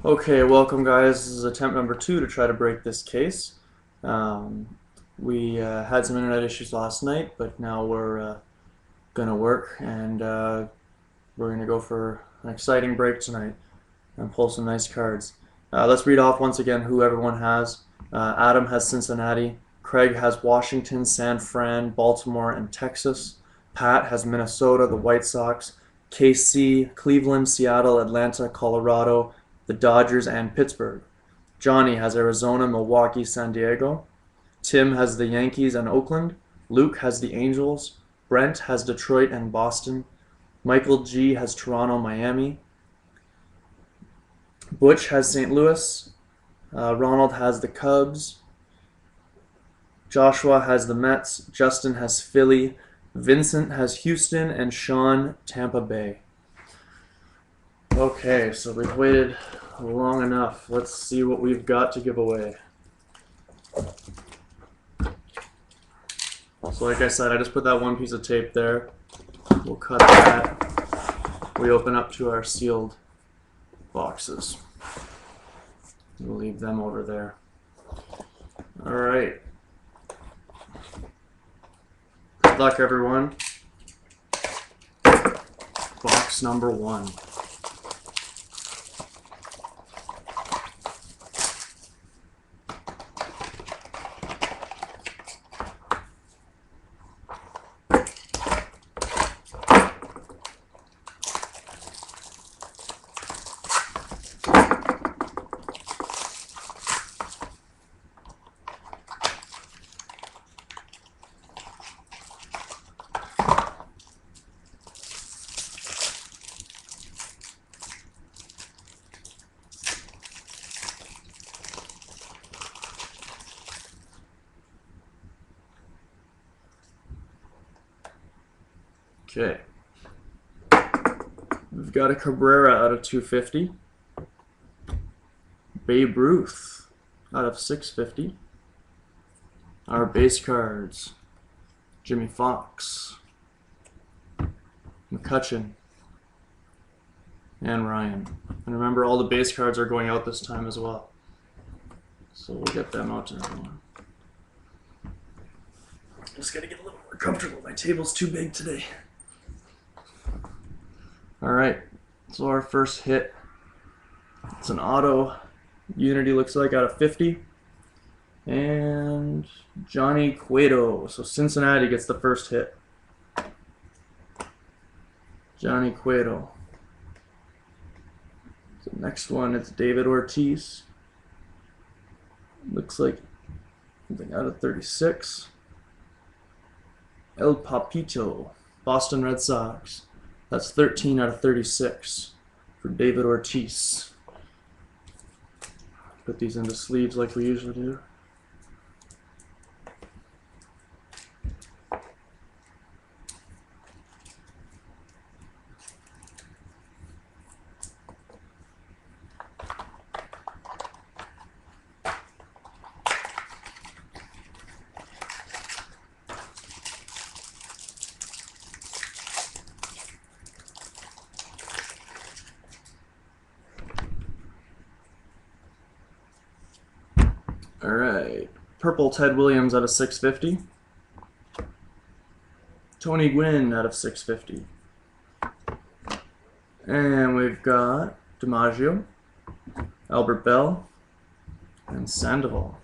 Okay, welcome guys. This is attempt number 2 to try to break this case. We had some internet issues last night, but now we're gonna work and we're gonna go for an exciting break tonight and pull some nice cards. Let's read off once again who everyone has. Adam has Cincinnati. Craig has Washington, San Fran, Baltimore, and Texas. Pat has Minnesota, the White Sox, KC, Cleveland, Seattle, Atlanta, Colorado, the Dodgers, and Pittsburgh. Johnny has Arizona, Milwaukee, San Diego. Tim has the Yankees and Oakland. Luke has the Angels. Brent has Detroit and Boston. Michael G has Toronto, Miami. Butch has St. Louis. Ronald has the Cubs. Joshua has the Mets. Justin has Philly. Vincent has Houston, and Sean Tampa Bay. Okay, so we've waited long enough. Let's see what we've got to give away. So like I said, I just put that one piece of tape there. We'll cut that. We open up to our sealed boxes. We'll leave them over there. All right. Good luck, everyone. Box number 1. Okay. We've got a Cabrera out of 250. Babe Ruth out of 650. Our base cards: Jimmy Fox, McCutchen, and Ryan. And remember, all the base cards are going out this time as well. So we'll get them out to everyone. Just gotta get a little more comfortable. My table's too big today. Alright, so our first hit, it's an auto. Unity looks like out of 50. And Johnny Cueto. So Cincinnati gets the first hit. Johnny Cueto. The next one, it's David Ortiz. Looks like something out of 36. El Papito, Boston Red Sox. That's 13 out of 36 for David Ortiz. Put these into sleeves like we usually do. Alright, purple Ted Williams out of 650. Tony Gwynn out of 650. And we've got DiMaggio, Albert Bell, and Sandoval.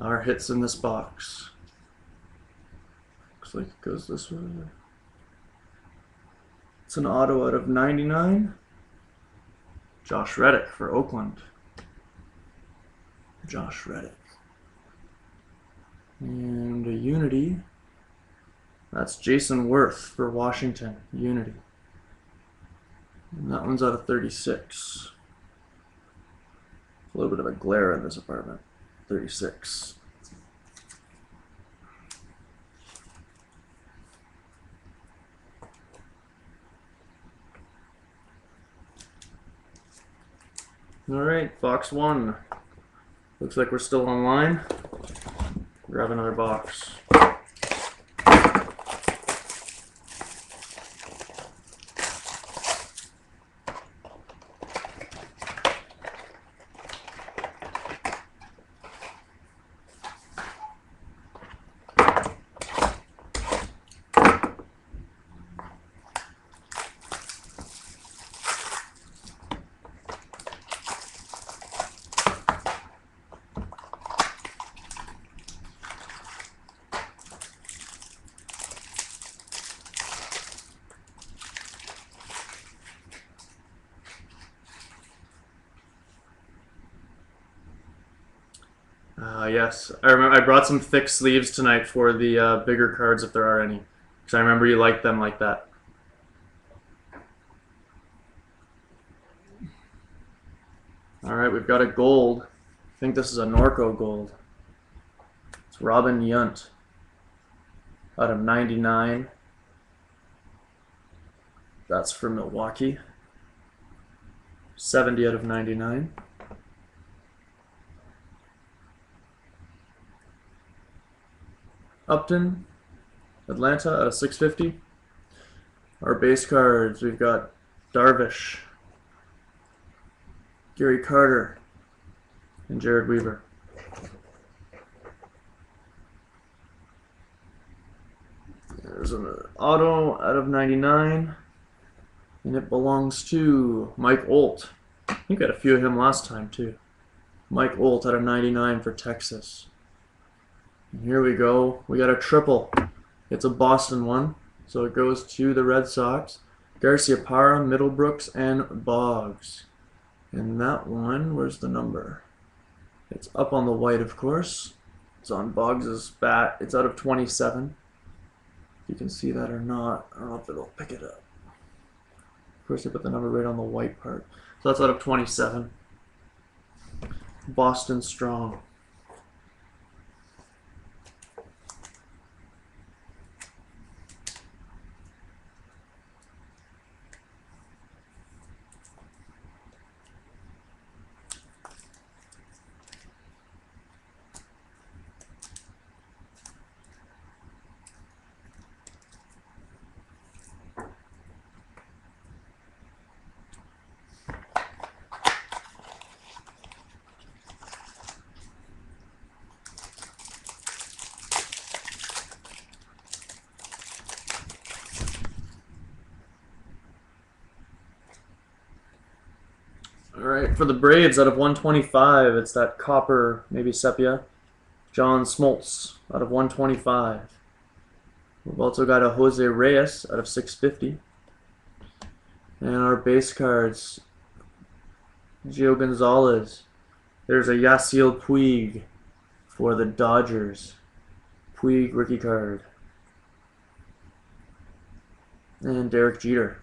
Our hits in this box. Looks like it goes this way. It's an auto out of 99. Josh Reddick for Oakland. Josh Reddick. And a Unity. That's Jason Worth for Washington. Unity. And that one's out of 36. A little bit of a glare in this apartment. 36. Alright, box 1. Looks like we're still online. Grab another box. Yes, I remember. I brought some thick sleeves tonight for the bigger cards if there are any, because I remember you liked them like that. All right, we've got a gold. I think this is a Norco gold. It's Robin Yount out of 99. That's for Milwaukee. 70 out of 99. Upton, Atlanta out of 650. Our base cards, we've got Darvish, Gary Carter, and Jared Weaver. There's an auto out of 99, and it belongs to Mike Olt. You got a few of him last time too. Mike Olt out of 99 for Texas. And here we go. We got a triple. It's a Boston one, so it goes to the Red Sox. Garciaparra, Middlebrooks, and Boggs. And that one, where's the number? It's up on the white, of course. It's on Boggs' bat. It's out of 27. You can see that or not. I don't know if it'll pick it up. Of course, they put the number right on the white part. So that's out of 27. Boston Strong. All right, for the Braves, out of 125, it's that copper, maybe sepia, John Smoltz out of 125. We've also got a Jose Reyes out of 650. And our base cards, Gio Gonzalez. There's a Yasiel Puig for the Dodgers. Puig rookie card. And Derek Jeter.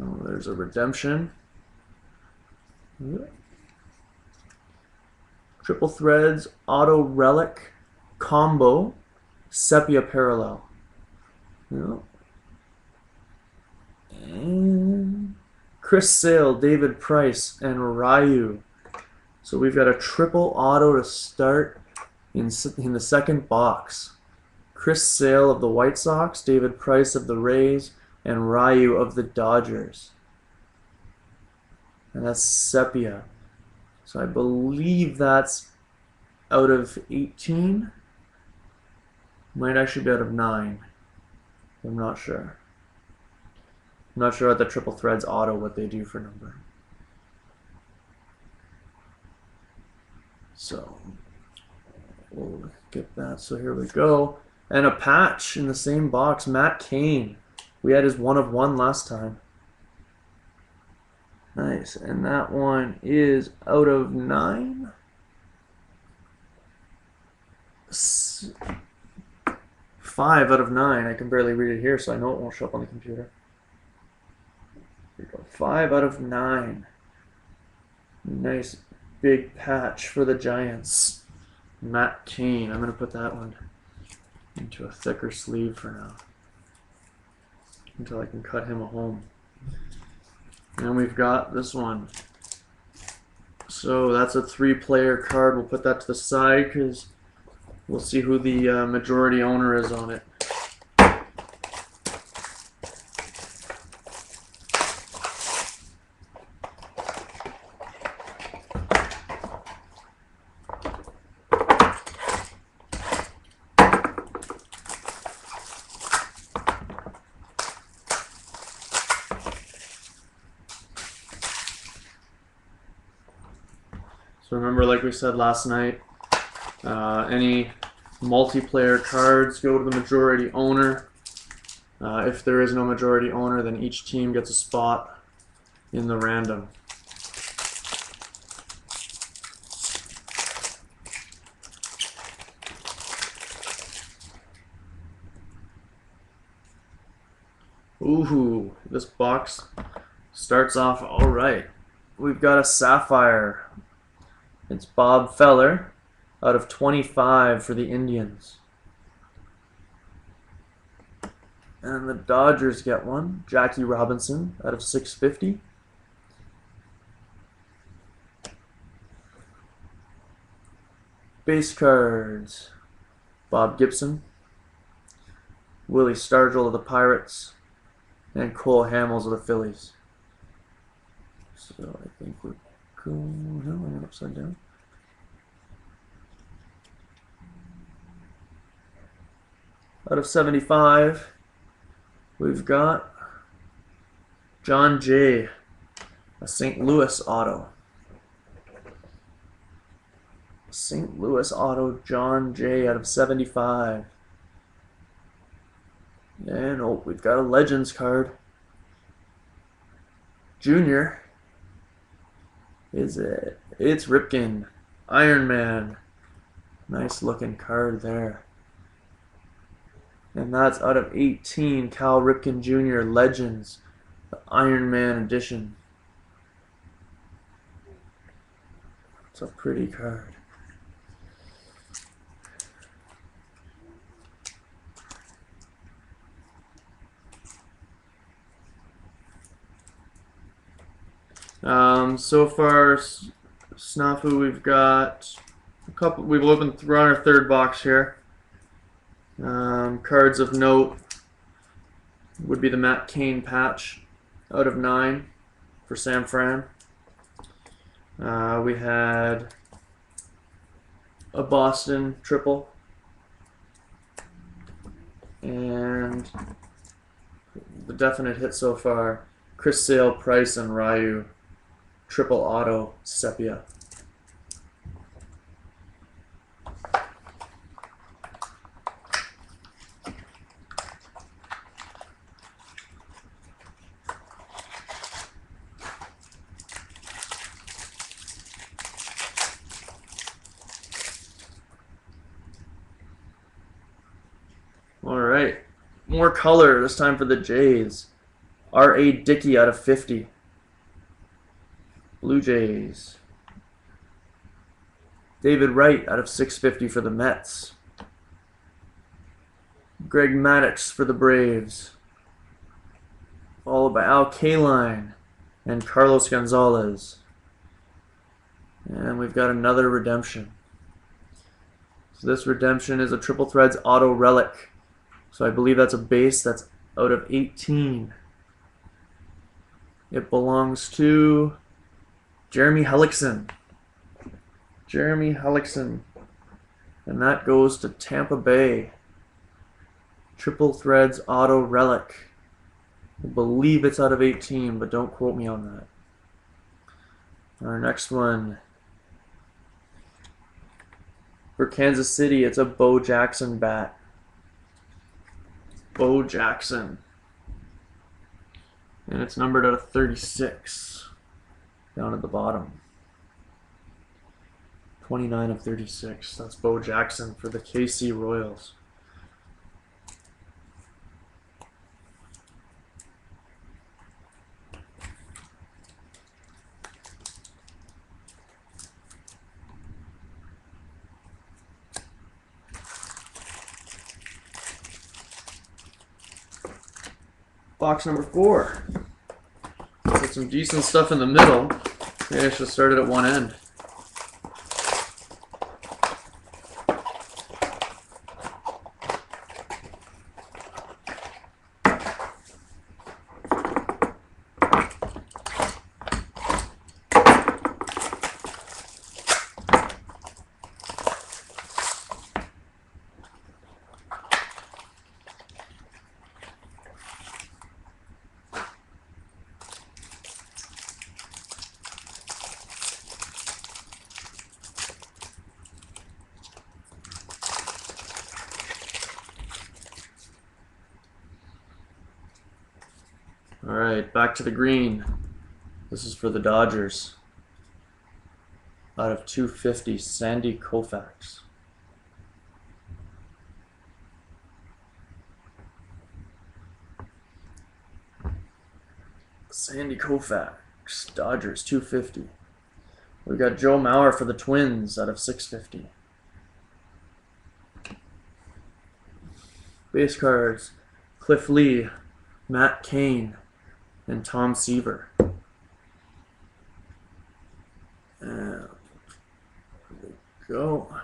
Oh, there's a redemption. Triple Threads, Auto Relic, Combo, Sepia Parallel. And Chris Sale, David Price, and Ryu. So we've got a triple auto to start in the second box. Chris Sale of the White Sox, David Price of the Rays, and Ryu of the Dodgers. And that's sepia. So I believe that's out of 18. Might actually be out of 9. I'm not sure. I'm not sure at the Triple Threads auto what they do for number. So we'll get that. So here we go. And a patch in the same box, Matt Cain. We had his 1 of 1 last time. Nice, and that one is out of 9. 5 out of 9. I can barely read it here, so I know it won't show up on the computer. Here we go. 5 out of 9. Nice big patch for the Giants. Matt Cain. I'm going to put that one into a thicker sleeve for now, until I can cut him a home. And we've got this one. So that's a 3-player card. We'll put that to the side because we'll see who the majority owner is on it. So remember, like we said last night, any multiplayer cards go to the majority owner. If there is no majority owner, then each team gets a spot in the random. Ooh, this box starts off all right. We've got a Sapphire. It's Bob Feller out of 25 for the Indians. And the Dodgers get one. Jackie Robinson out of 650. Base cards. Bob Gibson. Willie Stargell of the Pirates. And Cole Hamels of the Phillies. So I think we're going. No, I went upside down. Out of 75, we've got John Jay, a St. Louis auto. St. Louis auto, John Jay out of 75. And oh, we've got a Legends card. Junior. Is it? It's Ripken. Iron Man. Nice looking card there. And that's out of 18. Cal Ripken Jr. Legends. The Iron Man edition. It's a pretty card. So far, Snafu, we've got a couple. We're on our third box here. Cards of note would be the Matt Cain patch out of 9 for Sam Fran. We had a Boston triple and the definite hit so far, Chris Sale, Price, and Ryu triple auto sepia. All right, more color this time for the Jays. R.A. Dickey out of 50. Blue Jays. David Wright out of 650 for the Mets. Greg Maddux for the Braves. Followed by Al Kaline and Carlos Gonzalez. And we've got another redemption. So this redemption is a Triple Threads Auto Relic. So I believe that's a base that's out of 18. It belongs to Jeremy Hellickson. Jeremy Hellickson. And that goes to Tampa Bay. Triple Threads Auto Relic. I believe it's out of 18, but don't quote me on that. Our next one. For Kansas City, it's a Bo Jackson bat. Bo Jackson. And it's numbered out of 36. Down at the bottom. 29 of 36. That's Bo Jackson for the KC Royals. Box number 4. Got some decent stuff in the middle. Maybe I should have started at one end. All right, back to the green. This is for the Dodgers. Out of 250, Sandy Koufax. Sandy Koufax, Dodgers, 250. We got Joe Mauer for the Twins out of 650. Base cards, Cliff Lee, Matt Cain, and Tom Seaver. And there we go.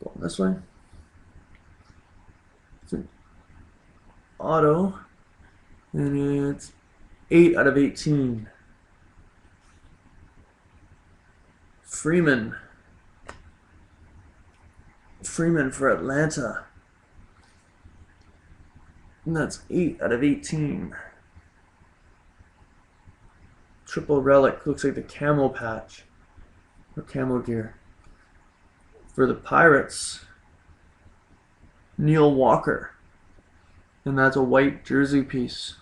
Going this way. It's an auto, and it's 8 out of 18. Freeman for Atlanta. And that's 8 out of 18. Triple relic, looks like the camo patch or camo gear. For the Pirates, Neil Walker. And that's a white jersey piece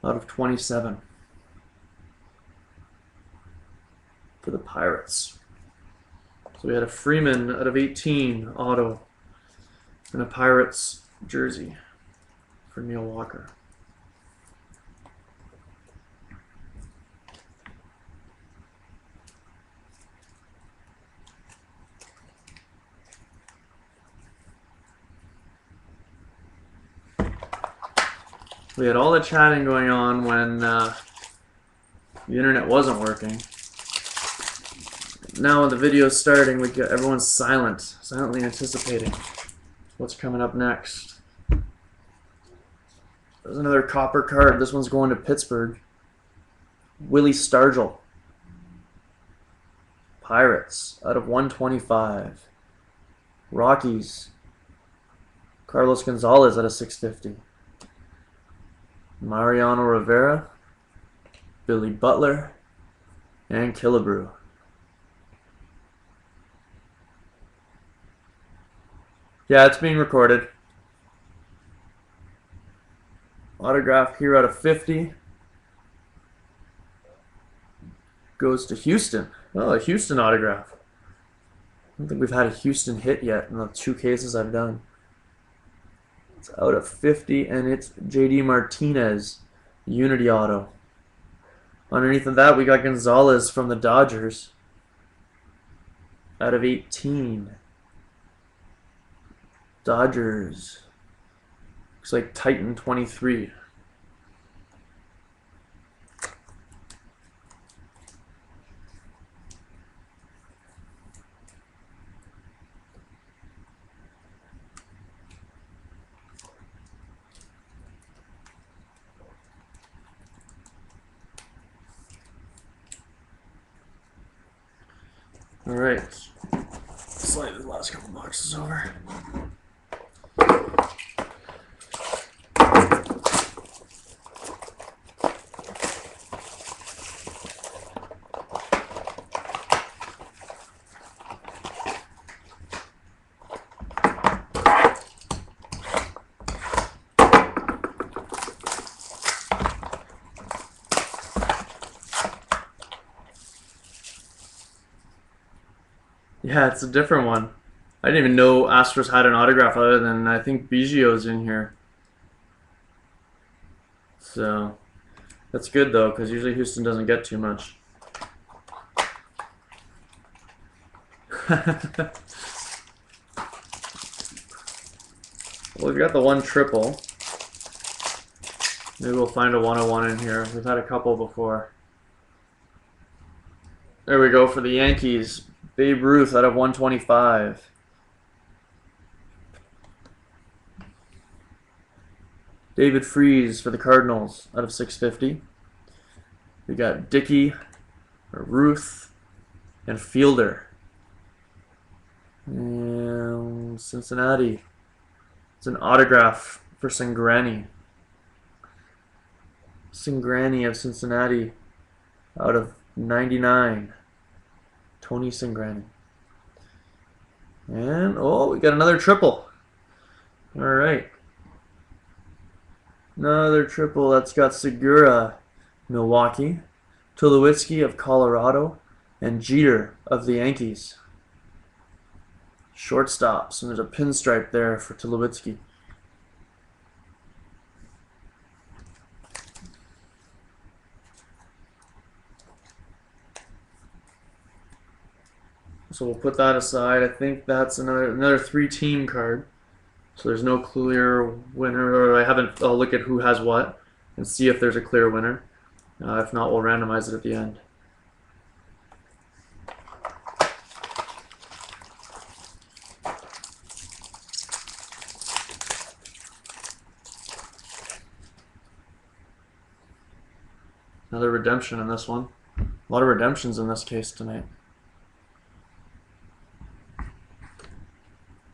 out of 27. For the Pirates. So we had a Freeman out of 18 auto and a Pirates jersey for Neil Walker. We had all the chatting going on when the internet wasn't working. Now when the video's starting, we got everyone's silently anticipating what's coming up next. There's another copper card. This one's going to Pittsburgh. Willie Stargell. Pirates out of 125. Rockies. Carlos Gonzalez out of 650. Mariano Rivera, Billy Butler, and Killebrew. Yeah, it's being recorded. Autograph here out of 50. Goes to Houston. Oh, a Houston autograph. I don't think we've had a Houston hit yet in the 2 cases I've done. It's out of 50, and it's JD Martinez, Unity auto. Underneath of that, we got Gonzalez from the Dodgers, out of 18. Dodgers. Looks like Titan 23. All right, slide the last couple boxes over. Yeah, it's a different one. I didn't even know Astros had an autograph other than I think Biggio's in here. So that's good though, because usually Houston doesn't get too much. Well, we've got the 1 triple. Maybe we'll find a 101 in here. We've had a couple before. There we go for the Yankees. Babe Ruth out of 125. David Freese for the Cardinals out of 650. We got Dickey, Ruth, and Fielder. And Cincinnati. It's an autograph for Cingrani. Cingrani of Cincinnati out of 99. Tony Cingrani. And, oh, we got another triple. All right. Another triple. That's got Segura, Milwaukee, Tulowitzki of Colorado, and Jeter of the Yankees. Shortstops. And there's a pinstripe there for Tulowitzki. So we'll put that aside. I think that's another 3-team card. So there's no clear winner, or I'll look at who has what and see if there's a clear winner. If not, we'll randomize it at the end. Another redemption in this one. A lot of redemptions in this case tonight.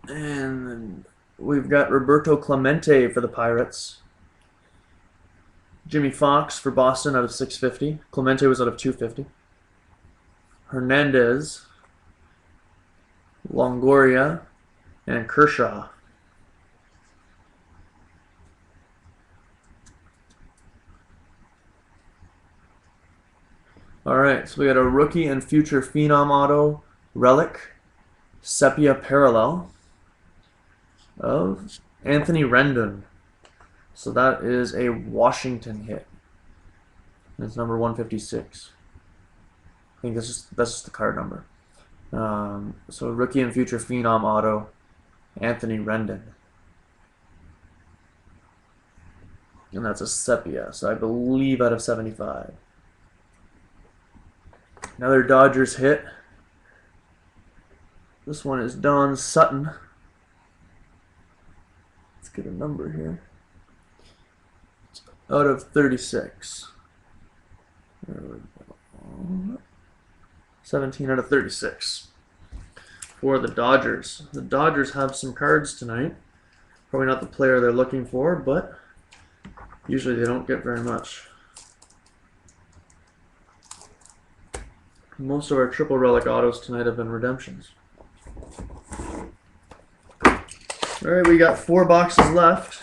And then we've got Roberto Clemente for the Pirates. Jimmy Fox for Boston out of 650. Clemente was out of 250. Hernandez, Longoria, and Kershaw. Alright, so we got a rookie and future phenom auto relic, sepia parallel of Anthony Rendon. So that is a Washington hit. It's number 156. I think that's just the card number. So rookie and future phenom auto, Anthony Rendon. And that's a sepia, so I believe out of 75. Another Dodgers hit. This one is Don Sutton. Let's get a number here. It's out of 36. There we go. 17 out of 36 for the Dodgers. The Dodgers have some cards tonight. Probably not the player they're looking for, but usually they don't get very much. Most of our triple relic autos tonight have been redemptions. Alright, we got 4 boxes left.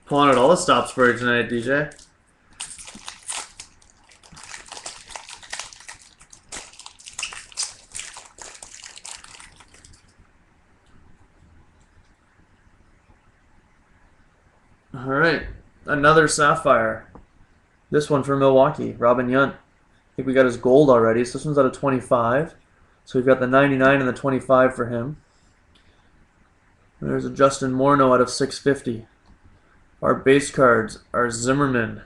Pulling out all the stops for you tonight, DJ. All right, another Sapphire. This one for Milwaukee, Robin Yount. I think we got his gold already, so this one's out of 25. So we've got the 99 and the 25 for him. There's a Justin Morneau out of 650. Our base cards are Zimmerman,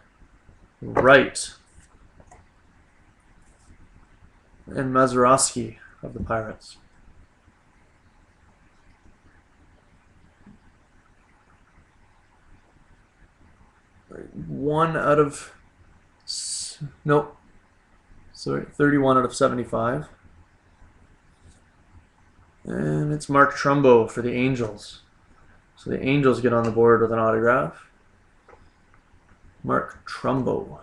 Wright, and Mazeroski of the Pirates. One out of, nope, sorry, 31 out of 75. And it's Mark Trumbo for the Angels. So the Angels get on the board with an autograph. Mark Trumbo.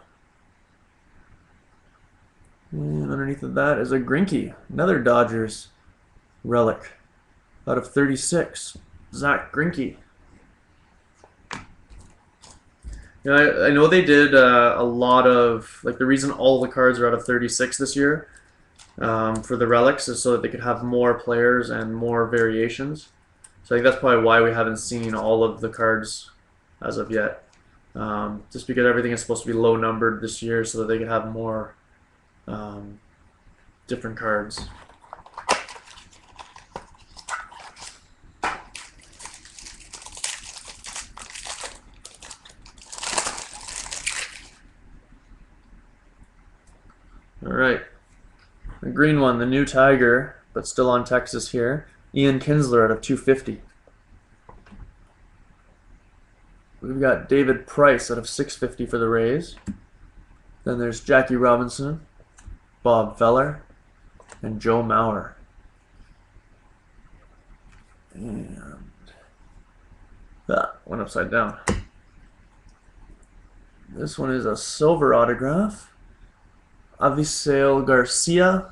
And underneath of that is a Greinke, another Dodgers relic out of 36. Zach Greinke. You know, I know they did a lot of, like, the reason all the cards are out of 36 this year for the relics is so that they could have more players and more variations. So I think that's probably why we haven't seen all of the cards as of yet. Just because everything is supposed to be low numbered this year so that they could have more different cards. All right, the green one, the new Tiger, but still on Texas here. Ian Kinsler out of 250. We've got David Price out of 650 for the Rays. Then there's Jackie Robinson, Bob Feller, and Joe Mauer. And that went upside down. This one is a silver autograph. Avisail Garcia,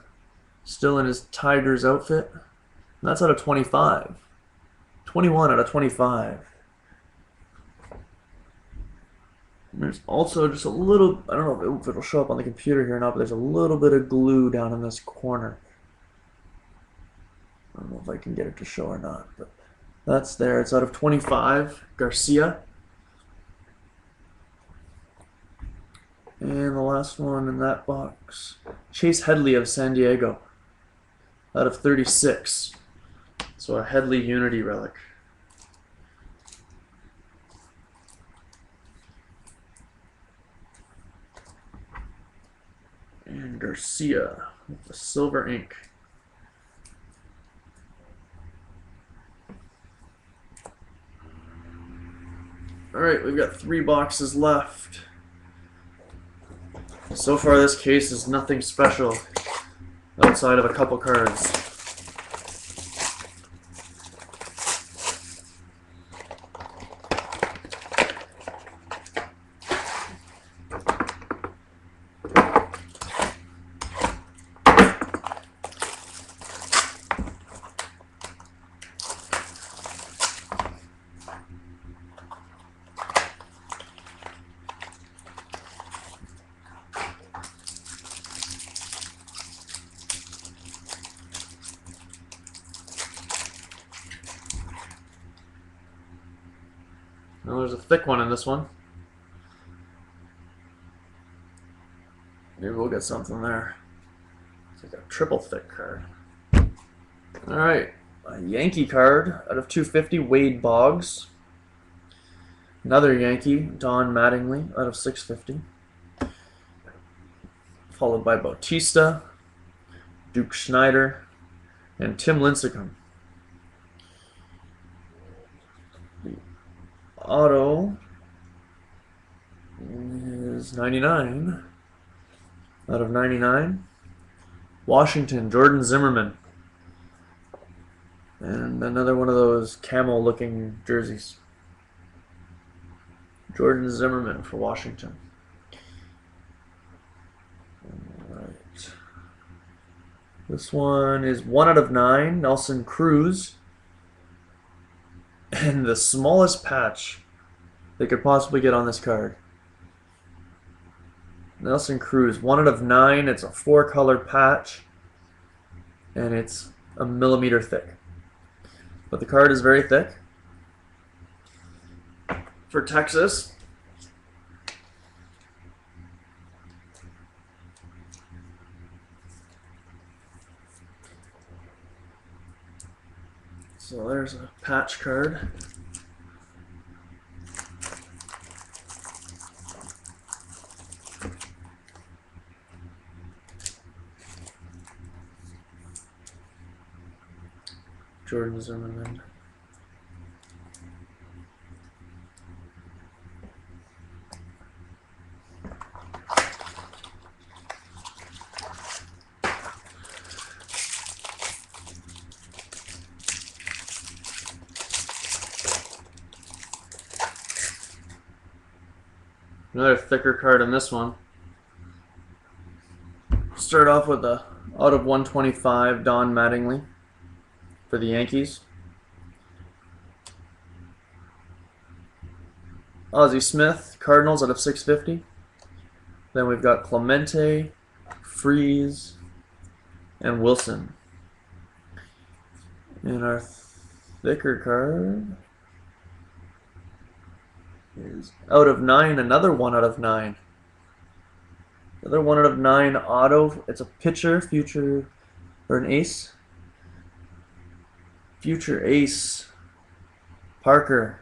still in his Tigers outfit. And that's out of 25. 21 out of 25. And there's also just a little, I don't know if it'll show up on the computer here or not, but there's a little bit of glue down in this corner. I don't know if I can get it to show or not, but that's there. It's out of 25, Garcia. And the last one in that box, Chase Headley of San Diego, out of 36. So a Headley Unity relic. And Garcia with the silver ink. Alright, we've got 3 boxes left. So far this case is nothing special outside of a couple cards. Well, there's a thick one in this one. Maybe we'll get something there. It's like a triple thick card. Alright, a Yankee card out of 250, Wade Boggs. Another Yankee, Don Mattingly, out of 650. Followed by Bautista, Duke Schneider, and Tim Lincecum. The auto is 99 out of 99. Washington, Jordan Zimmermann. And another one of those camel looking jerseys. Jordan Zimmermann for Washington. Alright. This one is 1 out of 9, Nelson Cruz. And the smallest patch they could possibly get on this card. Nelson Cruz, 1 out of 9. It's a 4-color patch. And it's a millimeter thick. But the card is very thick. For Texas, so there's a patch card. Jordan Zimmermann. Another thicker card in this one. Start off with a out of 125 Don Mattingly for the Yankees. Ozzie Smith, Cardinals, out of 650. Then we've got Clemente, Freese, and Wilson. And our thicker card is out of 9, another 1 out of 9. Another 1 out of 9 auto. It's a pitcher, future, or an ace. Future ace, Parker.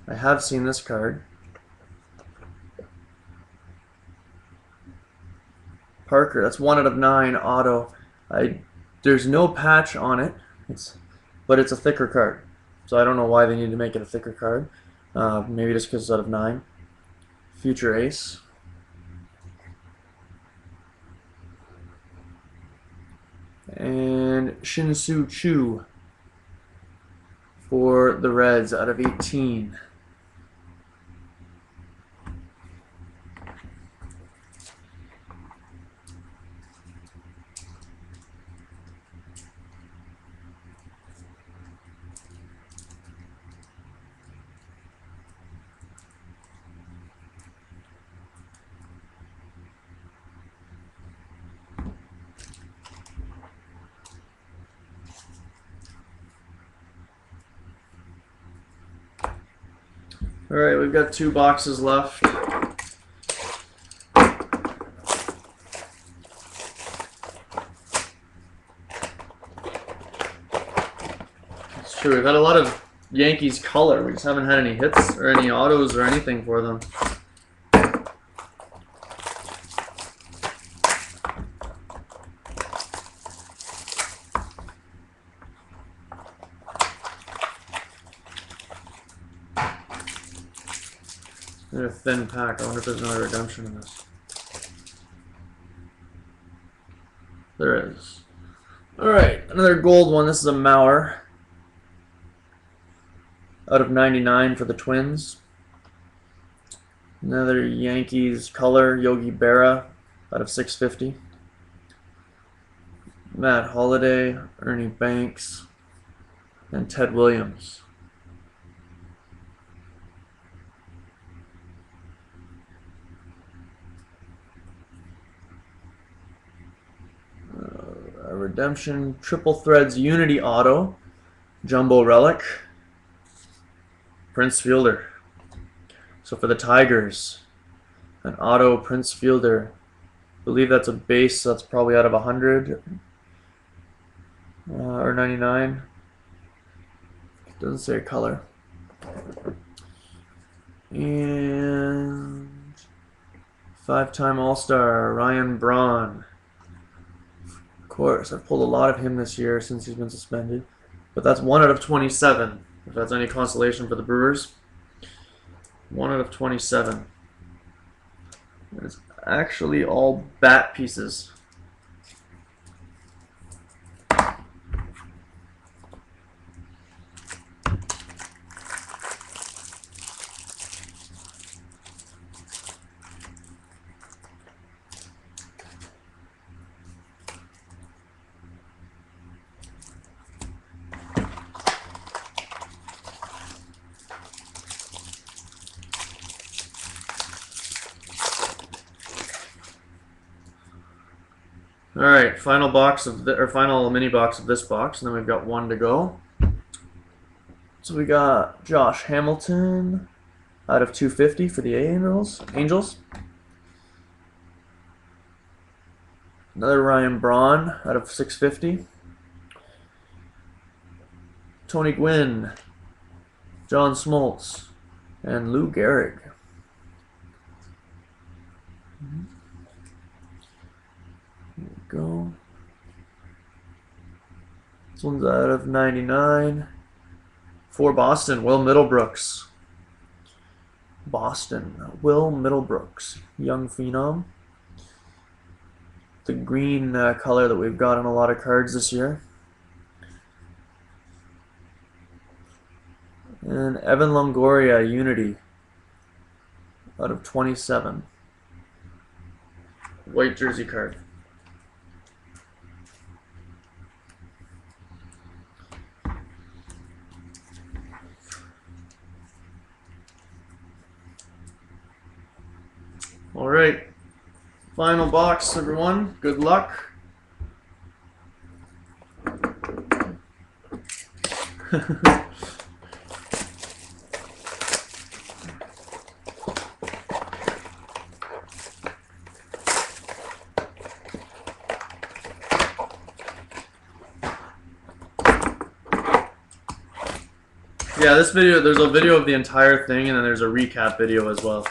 I have seen this card. Parker, that's 1 out of 9 auto. There's no patch on it, but it's a thicker card. So I don't know why they need to make it a thicker card. Maybe just because it's out of 9. Future ace. And Shin-Soo Choo for the Reds out of 18. All right, we've got 2 boxes left. It's true, we've had a lot of Yankees color. We just haven't had any hits or any autos or anything for them. They're a thin pack. I wonder if there's another redemption in this. There is. Alright, another gold one. This is a Mauer. Out of 99 for the Twins. Another Yankees color, Yogi Berra, out of 650. Matt Holliday, Ernie Banks, and Ted Williams. A redemption, Triple Threads Unity Auto, Jumbo Relic, Prince Fielder. So for the Tigers, an auto Prince Fielder. I believe that's a base, so that's probably out of 100 or 99. It doesn't say color. And 5-time All-Star Ryan Braun. Of course, I've pulled a lot of him this year since he's been suspended. But that's 1 out of 27, if that's any consolation for the Brewers. 1 out of 27. It's actually all bat pieces. All right, final box of final mini box of this box, and then we've got 1 to go. So we got Josh Hamilton out of 250 for the Angels. Another Ryan Braun out of 650. Tony Gwynn, John Smoltz, and Lou Gehrig. Go. This one's out of 99. For Boston, Will Middlebrooks. Will Middlebrooks, young phenom. The green color that we've got on a lot of cards this year. And Evan Longoria, Unity, out of 27. White jersey card. All right, final box, everyone. Good luck. Yeah, this video, there's a video of the entire thing, and then there's a recap video as well.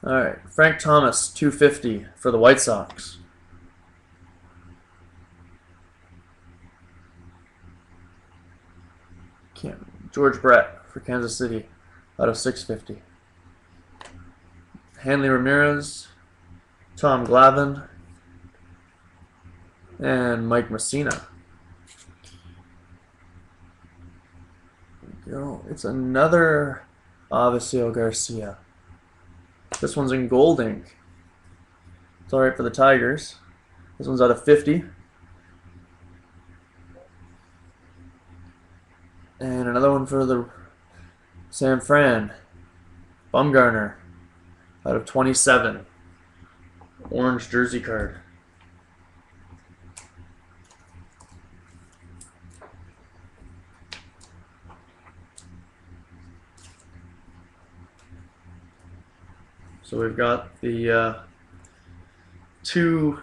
All right, Frank Thomas, 250 for the White Sox. George Brett for Kansas City, out of 650. Hanley Ramirez, Tom Glavine, and Mike Messina. There we go. it's another Avisail Garcia. This one's in gold ink. It's alright for the Tigers. This one's out of 50. And another one for the San Fran. Bumgarner out of 27. Orange jersey card. So we've got the 2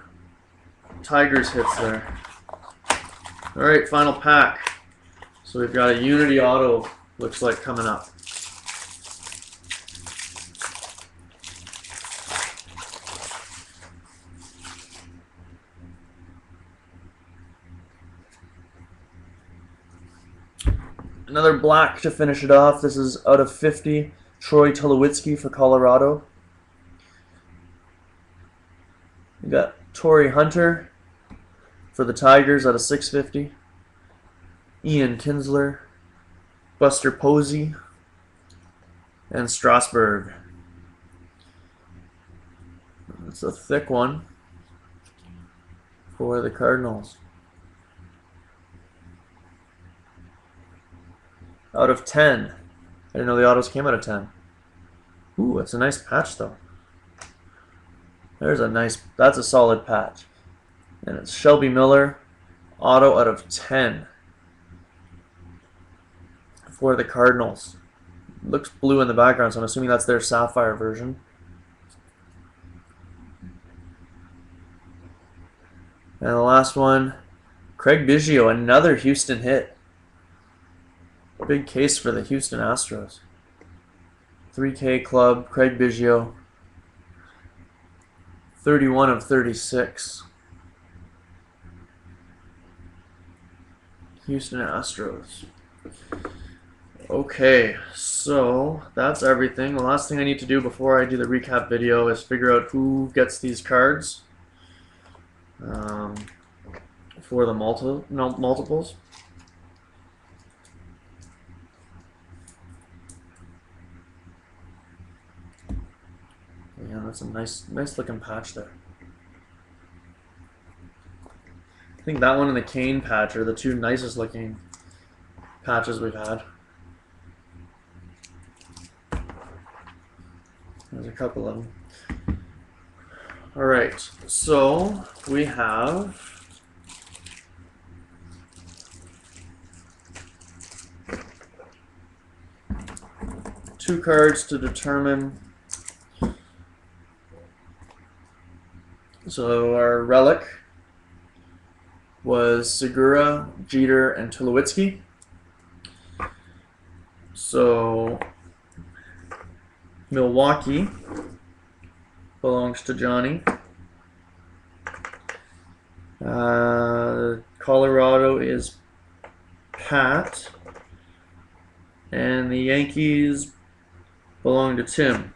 Tigers hits there. Alright, final pack. So we've got a Unity Auto, looks like, coming up. Another black to finish it off. This is out of 50. Troy Tulowitzki for Colorado. We got Torrey Hunter for the Tigers out of 650. Ian Kinsler, Buster Posey, and Strasburg. It's a thick one for the Cardinals. Out of 10. I didn't know the autos came out of 10. Ooh, that's a nice patch though. That's a solid patch. And it's Shelby Miller, auto out of 10 for the Cardinals. Looks blue in the background, so I'm assuming that's their Sapphire version. And the last one, Craig Biggio, another Houston hit. Big case for the Houston Astros. 3K Club, Craig Biggio. 31 of 36. Houston Astros. Okay, so that's everything. The last thing I need to do before I do the recap video is figure out who gets these cards for the multiples. Yeah, that's a nice looking patch there. I think that one and the Kane patch are the 2 nicest looking patches we've had. There's a couple of them. Alright, so we have two cards to determine. So our relic was Segura, Jeter, and Tulowitzki. So Milwaukee belongs to Johnny. Colorado is Pat. And the Yankees belong to Tim.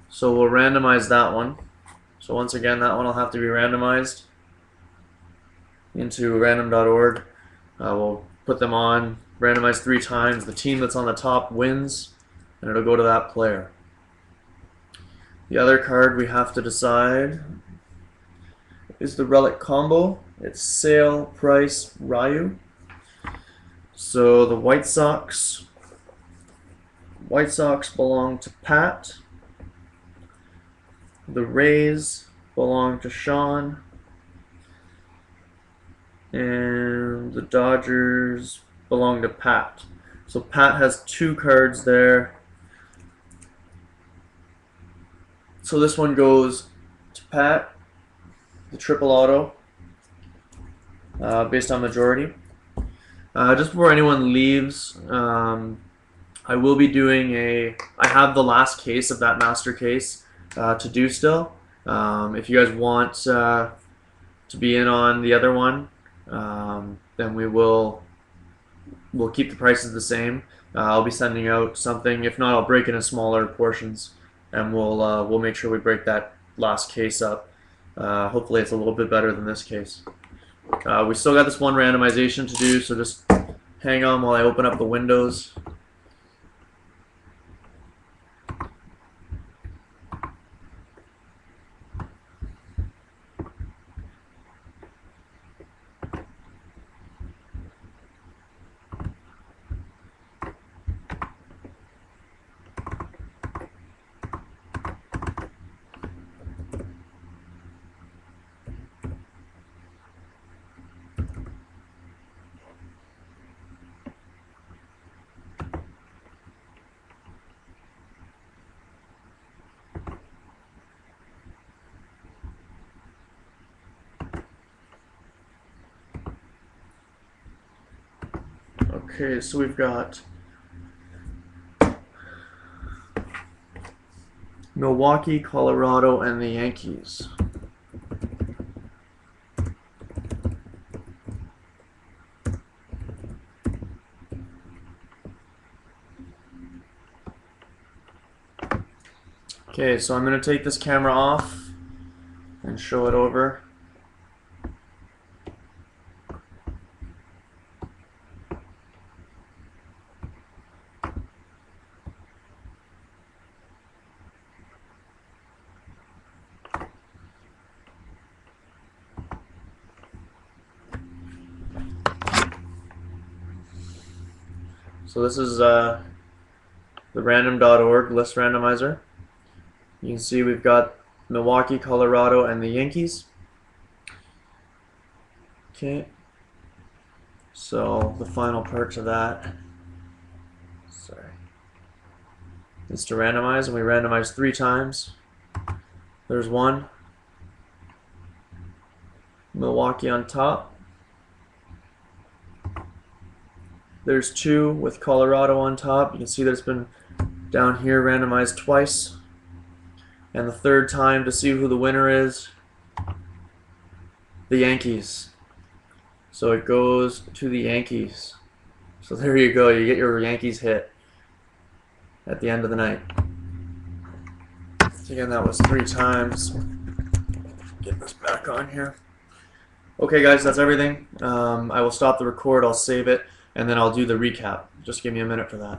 So we'll randomize that one. So once again, that one will have to be randomized into random.org. We'll put them on, randomize 3 times. The team that's on the top wins, and it'll go to that player. The other card we have to decide is the relic combo. It's Sale, Price, Ryu. So the White Sox belong to Pat. The Rays belong to Sean. And the Dodgers belong to Pat. So Pat has 2 cards there. So this one goes to Pat, the triple auto, based on majority. Just before anyone leaves, I will be doing I have the last case of that master case to do still. If you guys want to be in on the other one, then we'll keep the prices the same. I'll be sending out something. If not, I'll break it in smaller portions, and we'll make sure we break that last case up. Hopefully, it's a little bit better than this case. We still got this one randomization to do, so just hang on while I open up the windows Okay, so we've got Milwaukee, Colorado, and the Yankees. Okay, so I'm going to take this camera off and show it over. So this is the random.org list randomizer. You can see we've got Milwaukee, Colorado, and the Yankees. Okay. So the final part to that, is to randomize, and we randomize 3 times. There's 1, Milwaukee on top. There's 2 with Colorado on top. You can see that it's been down here randomized twice. And the 3rd time, to see who the winner is, the Yankees. So it goes to the Yankees. So there you go, you get your Yankees hit at the end of the night. So again, that was 3 times. Get this back on here. Okay guys, that's everything. I will stop the record, I'll save it, and then I'll do the recap. Just give me a minute for that.